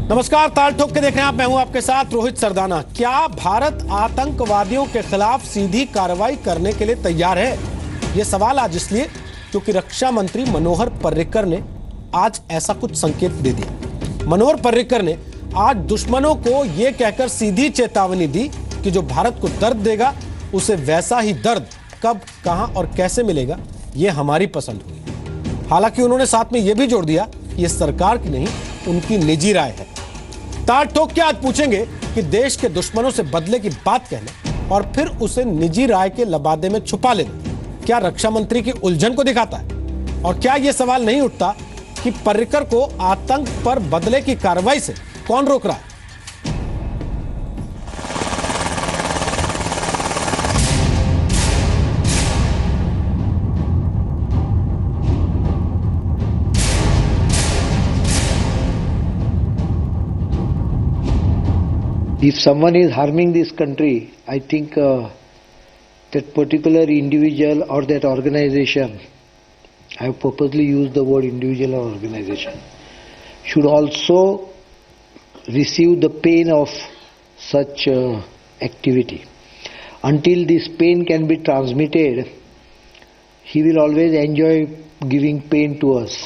नमस्कार, ताल ठोक के देख रहे हैं आप। मैं हूं आपके साथ रोहित सरदाना। क्या भारत आतंकवादियों के खिलाफ सीधी कार्रवाई करने के लिए तैयार है? यह सवाल आज इसलिए क्योंकि रक्षा मंत्री मनोहर पर्रिकर ने आज ऐसा कुछ संकेत दे दिया। मनोहर पर्रिकर ने आज दुश्मनों को यह कहकर सीधी चेतावनी दी कि जो भारत को दर्द देगा उसे वैसा ही दर्द कब, कहां और कैसे मिलेगा, यह हमारी पसंद होगी। हालांकि उन्होंने साथ में यह भी जोड़ दिया कि यह सरकार की नहीं, उनकी निजी राय है। ताल ठोक के आज पूछेंगे कि देश के दुश्मनों से बदले की बात कहना और फिर उसे निजी राय के लबादे में छुपा लेना क्या रक्षा मंत्री की उलझन को दिखाता है? और क्या यह सवाल नहीं उठता कि पर्रिकर को आतंक पर बदले की कार्रवाई से कौन रोक रहा है? If someone is harming this country, I think that particular individual or that organization, I have purposely used the word individual or organization, should also receive the pain of such activity. Until this pain can be transmitted, he will always enjoy giving pain to us.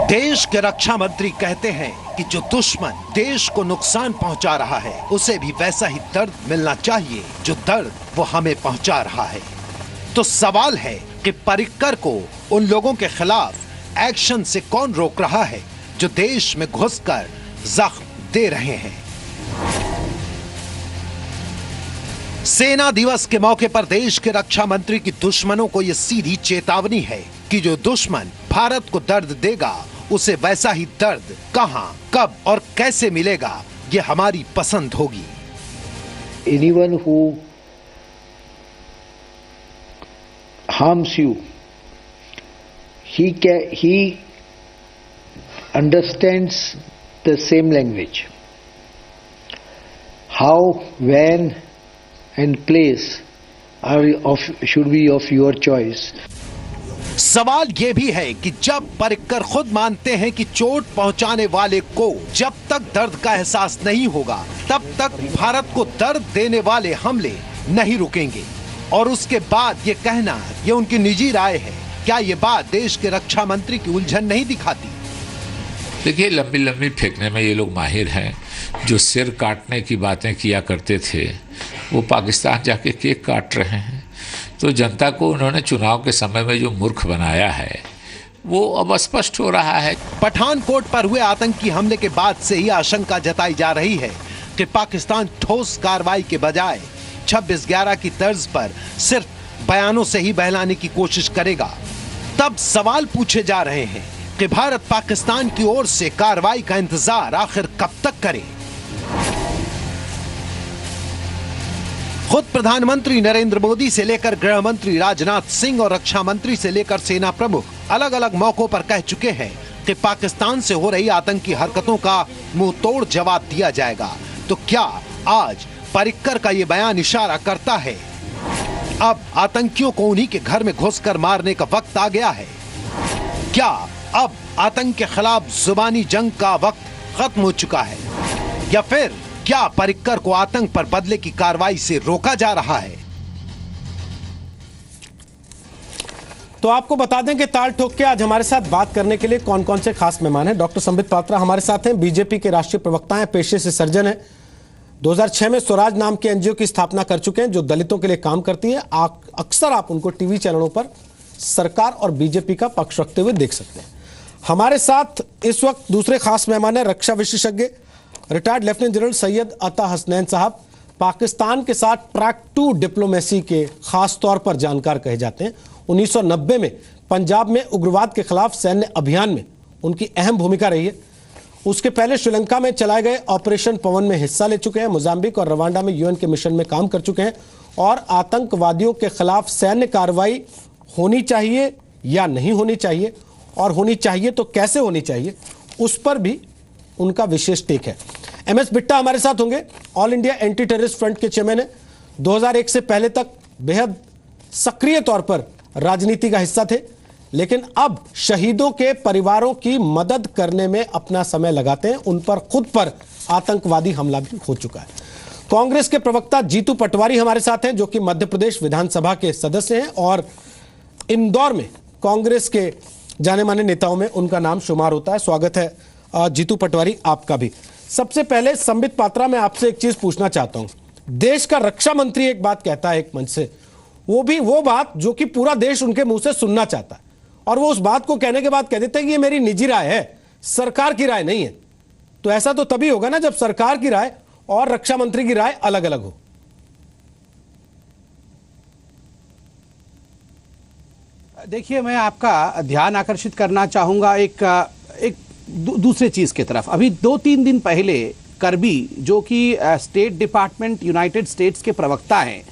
देश के रक्षा मंत्री कहते हैं कि जो दुश्मन देश को नुकसान पहुंचा रहा है उसे भी वैसा ही दर्द मिलना चाहिए जो दर्द वो हमें पहुंचा रहा है। तो सवाल है कि पर्रिकर को उन लोगों के खिलाफ एक्शन से कौन रोक रहा है जो देश में घुसकर जख्म दे रहे हैं। सेना दिवस के मौके पर देश के रक्षा मंत्री की दुश्मनों को यह सीधी चेतावनी है कि जो दुश्मन भारत को दर्द देगा उसे वैसा ही दर्द कहां, कब और कैसे मिलेगा, यह हमारी पसंद होगी। Anyone who harms you, he understands the same language. How, when, and place should be of your choice. सवाल यह भी है कि जब पर्रिकर खुद मानते हैं कि चोट पहुंचाने वाले को जब तक दर्द का एहसास नहीं होगा तब तक भारत को दर्द देने वाले हमले नहीं रुकेंगे, और उसके बाद ये कहना ये उनकी निजी राय है, क्या ये बात देश के रक्षा मंत्री की उलझन नहीं दिखाती? देखिए, लंबी लंबी फेंकने में ये लोग माहिर हैं। जो सिर काटने की बातें किया करते थे वो पाकिस्तान जाके केक काट रहे हैं। तो जनता को उन्होंने चुनाव के समय में जो मूर्ख बनाया है वो अब स्पष्ट हो रहा है। पठानकोट पर हुए आतंकी हमले के बाद से ही आशंका जताई जा रही है कि पाकिस्तान ठोस कार्रवाई के बजाय 26/11 की तर्ज पर सिर्फ बयानों से ही बहलाने की कोशिश करेगा। तब सवाल पूछे जा रहे हैं कि भारत पाकिस्तान की ओर से कार्रवाई का इंतजार आखिर कब तक करे। खुद प्रधानमंत्री नरेंद्र मोदी से लेकर गृह मंत्री राजनाथ सिंह और रक्षा मंत्री से लेकर सेना प्रमुख अलग अलग मौकों पर कह चुके हैं कि पाकिस्तान से हो रही आतंकी हरकतों का मुंह तोड़ जवाब दिया जाएगा। तो क्या आज पर्रिकर का ये बयान इशारा करता है अब आतंकियों को उन्हीं के घर में घुसकर मारने का वक्त आ गया है? क्या अब आतंक के खिलाफ जुबानी जंग का वक्त खत्म हो चुका है, या फिर क्या पर्रिकर को आतंक पर बदले की कार्रवाई से रोका जा रहा है? तो आपको बता दें कि ताल ठोक के आज हमारे साथ बात करने के लिए कौन कौन से खास मेहमान हैं। डॉक्टर संबित पात्रा हमारे साथ हैं, बीजेपी के राष्ट्रीय प्रवक्ता हैं, पेशे से सर्जन हैं। 2006 में स्वराज नाम के एनजीओ की स्थापना कर चुके हैं जो दलितों के लिए काम करती है। अक्सर आप उनको टीवी चैनलों पर सरकार और बीजेपी का पक्ष रखते हुए देख सकते हैं। हमारे साथ इस वक्त दूसरे खास मेहमान हैं, रक्षा विशेषज्ञ रिटायर्ड लेफ्टिनेंट जनरल सैयद अता हसनैन साहब, पाकिस्तान के साथ ट्रैक 2 डिप्लोमेसी के खास तौर पर जानकार कहे जाते हैं। 1990 में पंजाब में उग्रवाद के खिलाफ सैन्य अभियान में उनकी अहम भूमिका रही है। उसके पहले श्रीलंका में चलाए गए ऑपरेशन पवन में हिस्सा ले चुके हैं। मोजाम्बिक और रवांडा में यूएन के मिशन में काम कर चुके हैं। और आतंकवादियों के खिलाफ सैन्य कार्रवाई होनी चाहिए या नहीं होनी चाहिए, और होनी चाहिए तो कैसे होनी चाहिए, उस पर भी उनका विशेष टेक है। एमएस बिट्टा हमारे साथ होंगे, all India anti terrorist front के चेयरमैन है। 2001 से पहले तक बेहद सक्रिय तौर पर राजनीति का हिस्सा थे। लेकिन अब शहीदों के परिवारों की मदद करने में अपना समय लगाते हैं। उन पर खुद पर आतंकवादी हमला भी हो चुका है। कांग्रेस के प्रवक्ता जीतू पटवारी हमारे साथ हैं, जो कि मध्य प्रदेश विधानसभा के सदस्य हैं और इंदौर में कांग्रेस के जाने माने नेताओं में उनका नाम शुमार होता है। स्वागत है जीतू पटवारी आपका भी। सबसे पहले संबित पात्रा, मैं आपसे एक चीज पूछना चाहता हूं। देश का रक्षा मंत्री एक बात कहता है एक मंच से, वो भी वो बात जो कि पूरा देश उनके मुंह से सुनना चाहता है, और वो उस बात को कहने के बाद कह देते हैं कि ये मेरी निजी राय है, सरकार की राय नहीं है। तो ऐसा तो तभी होगा ना जब सरकार की राय और रक्षा मंत्री की राय अलग अलग हो। देखिए, मैं आपका ध्यान आकर्षित करना चाहूंगा एक दूसरे चीज की तरफ। अभी 2-3 दिन पहले करबी, जो कि स्टेट डिपार्टमेंट यूनाइटेड स्टेट्स के प्रवक्ता हैं,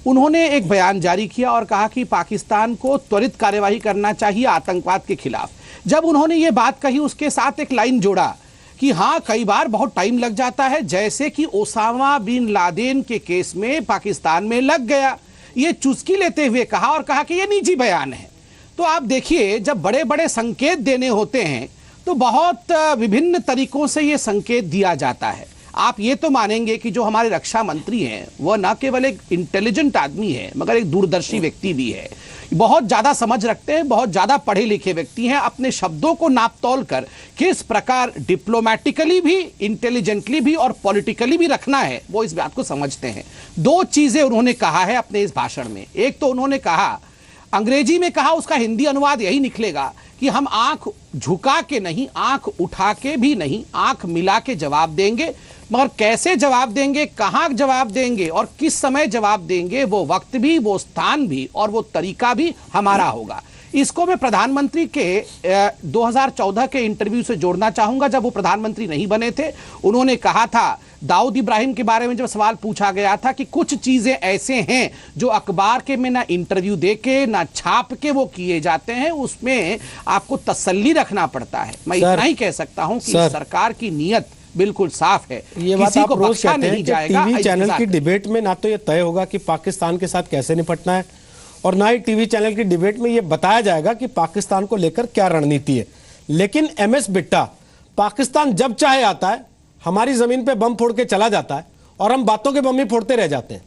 उन्होंने एक बयान जारी किया और कहा कि पाकिस्तान को त्वरित कार्यवाही करना चाहिए आतंकवाद के खिलाफ। जब उन्होंने ये बात कही, उसके साथ एक लाइन जोड़ा कि हाँ, कई बार बहुत टाइम लग जाता है, जैसे कि ओसामा बिन लादेन के केस में पाकिस्तान में लग गया। ये चुस्की लेते हुए कहा और कहा कि ये निजी बयान है। तो आप देखिए, जब बड़े बड़े संकेत देने होते हैं तो बहुत विभिन्न तरीकों से ये संकेत दिया जाता है। आप ये तो मानेंगे कि जो हमारे रक्षा मंत्री हैं वह न केवल एक इंटेलिजेंट आदमी है, मगर एक दूरदर्शी व्यक्ति भी है। बहुत ज्यादा समझ रखते हैं, बहुत ज्यादा पढ़े लिखे व्यक्ति हैं। अपने शब्दों को नाप तोल कर किस प्रकार डिप्लोमेटिकली भी, इंटेलिजेंटली भी और पॉलिटिकली भी रखना है, वो इस बात को समझते हैं। 2 चीजें उन्होंने कहा है अपने इस भाषण में। एक तो उन्होंने कहा, अंग्रेजी में कहा, उसका हिंदी अनुवाद यही निकलेगा कि हम आंख झुका के नहीं, आंख उठा के भी नहीं, आंख मिला के जवाब देंगे। मगर कैसे जवाब देंगे, कहां जवाब देंगे और किस समय जवाब देंगे, वो वक्त भी, वो स्थान भी और वो तरीका भी हमारा होगा। इसको मैं प्रधानमंत्री के 2014 के इंटरव्यू से जोड़ना चाहूंगा, जब वो प्रधानमंत्री नहीं बने थे। उन्होंने कहा था, दाऊद इब्राहिम के बारे में जब सवाल पूछा गया था कि कुछ चीजें ऐसे हैं जो अखबार के में ना इंटरव्यू देके ना छाप के वो किए जाते हैं, उसमें आपको तसल्ली रखना पड़ता है। मैं इतना ही कह सकता हूं कि सरकार की नीयत बिल्कुल साफ है। ये बात आप रोज कहते हैं कि टीवी चैनल की डिबेट में ना तो ये तय होगा कि पाकिस्तान के साथ कैसे निपटना है, और ना ही टीवी चैनल की डिबेट में ये बताया जाएगा कि पाकिस्तान को लेकर क्या रणनीति है। लेकिन एमएस बिट्टा, पाकिस्तान जब चाहे आता है, हमारी जमीन पे बम फोड़ के चला जाता है, और हम बातों के बम ही फोड़ते रह जाते हैं।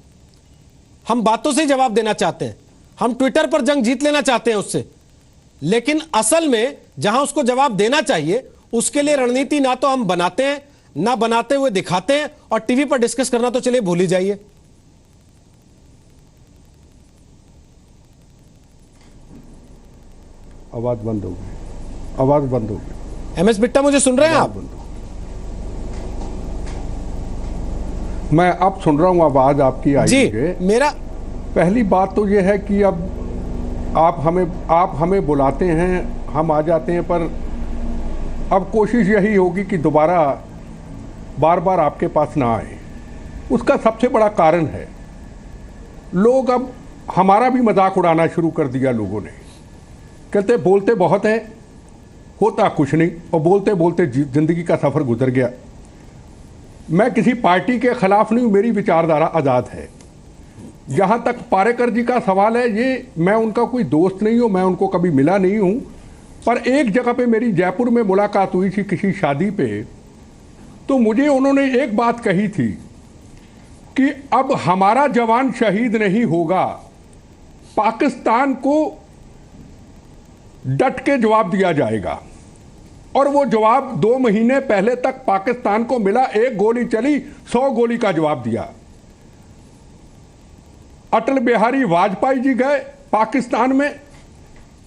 हम बातों से जवाब देना चाहते हैं, हम ट्विटर पर जंग जीत लेना चाहते हैं उससे, लेकिन असल में जहां उसको जवाब देना चाहिए उसके लिए रणनीति ना तो हम बनाते हैं, ना बनाते हुए दिखाते हैं, और टीवी पर डिस्कस करना तो चलिए भूल ही जाइए। आवाज बंद हो गई, आवाज बंद हो गई। एमएस बिट्टा, मुझे सुन रहे हैं आप? मैं अब सुन रहा हूं आवाज आपकी आई जी। मेरा पहली बात तो यह है कि अब आप हमें बुलाते हैं, हम आ जाते हैं, पर अब कोशिश यही होगी कि दोबारा बार बार आपके पास ना आए। उसका सबसे बड़ा कारण है, लोग अब हमारा भी मजाक उड़ाना शुरू कर दिया लोगों ने। कहते बोलते बहुत है, होता कुछ नहीं, और बोलते बोलते जिंदगी का सफर गुजर गया। मैं किसी पार्टी के खिलाफ नहीं हूं, मेरी विचारधारा आज़ाद है। जहां तक पारेकर जी का सवाल है, ये मैं उनका कोई दोस्त नहीं हूं, मैं उनको कभी मिला नहीं हूं, पर एक जगह पे मेरी जयपुर में मुलाकात हुई थी किसी शादी पे, तो मुझे उन्होंने एक बात कही थी कि अब हमारा जवान शहीद नहीं होगा, पाकिस्तान को डट के जवाब दिया जाएगा। और वो जवाब 2 महीने पहले तक पाकिस्तान को मिला। 1 गोली चली, 100 गोली का जवाब दिया। अटल बिहारी वाजपेयी जी गए पाकिस्तान में,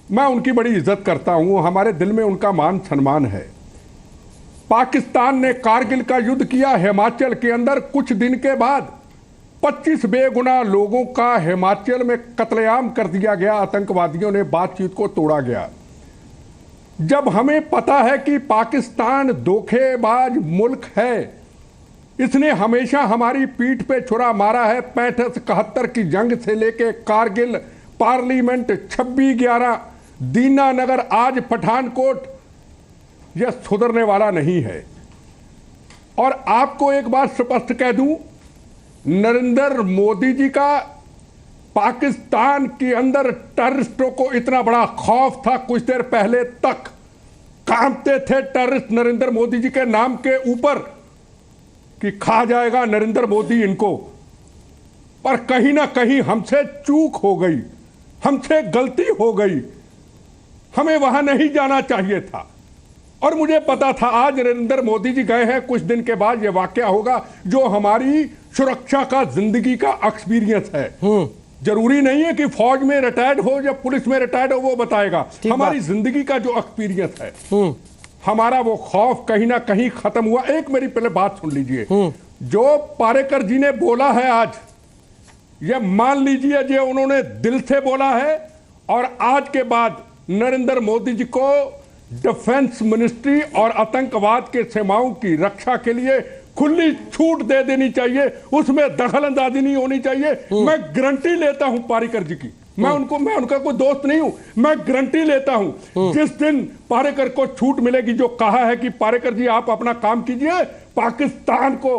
मैं उनकी बड़ी इज्जत करता हूं, हमारे दिल में उनका मान सम्मान है। पाकिस्तान ने कारगिल का युद्ध किया हिमाचल के अंदर, कुछ दिन के बाद 25 बेगुनाह लोगों का हिमाचल में कत्लेआम कर दिया गया, आतंकवादियों ने, बातचीत को तोड़ा गया। जब हमें पता है कि पाकिस्तान धोखेबाज मुल्क है, इसने हमेशा हमारी पीठ पे छुरा मारा है, 65-71 की जंग से लेके कारगिल, पार्लियामेंट, 26/11, दीनानगर, आज पठानकोट, यह सुधरने वाला नहीं है। और आपको एक बात स्पष्ट कह दूं, नरेंद्र मोदी जी का पाकिस्तान के अंदर टेररिस्टों को इतना बड़ा खौफ था, कुछ देर पहले तक कांपते थे टेररिस्ट नरेंद्र मोदी जी के नाम के ऊपर कि खा जाएगा नरेंद्र मोदी इनको। पर कहीं ना कहीं हमसे चूक हो गई, हमसे गलती हो गई, हमें वहां नहीं जाना चाहिए था। और मुझे पता था आज नरेंद्र मोदी जी गए हैं, कुछ दिन के बाद यह वाकया होगा जो हमारी सुरक्षा का जिंदगी का एक्सपीरियंस है। जरूरी नहीं है कि फौज में रिटायर्ड हो या पुलिस में रिटायर्ड हो, वो बताएगा। हमारी जिंदगी का जो एक्सपीरियंस है, हमारा वो खौफ कहीं ना कहीं खत्म हुआ। एक मेरी पहले बात सुन लीजिए, जो पारेकर जी ने बोला है आज, ये मान लीजिए जो उन्होंने दिल से बोला है, और आज के बाद नरेंद्र मोदी जी को डिफेंस मिनिस्ट्री और आतंकवाद के सीमाओं की रक्षा के लिए खुली छूट दे देनी चाहिए, उसमें दखल अंदाजी नहीं होनी चाहिए। मैं गारंटी लेता हूं पारेकर जी की, मैं उनका कोई दोस्त नहीं हूं, मैं गारंटी लेता हूं जिस दिन पारेकर को छूट मिलेगी, जो कहा है कि पारेकर जी आप अपना काम कीजिए, पाकिस्तान को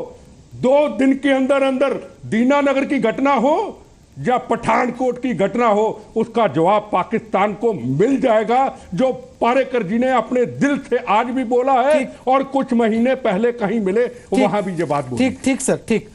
2 दिन के अंदर अंदर दीनानगर की घटना हो या पठानकोट की घटना हो, उसका जवाब पाकिस्तान को मिल जाएगा, जो पारेकर जी ने अपने दिल से आज भी बोला है और कुछ महीने पहले कहीं मिले वहां भी ये बात बोली। ठीक सर, ठीक।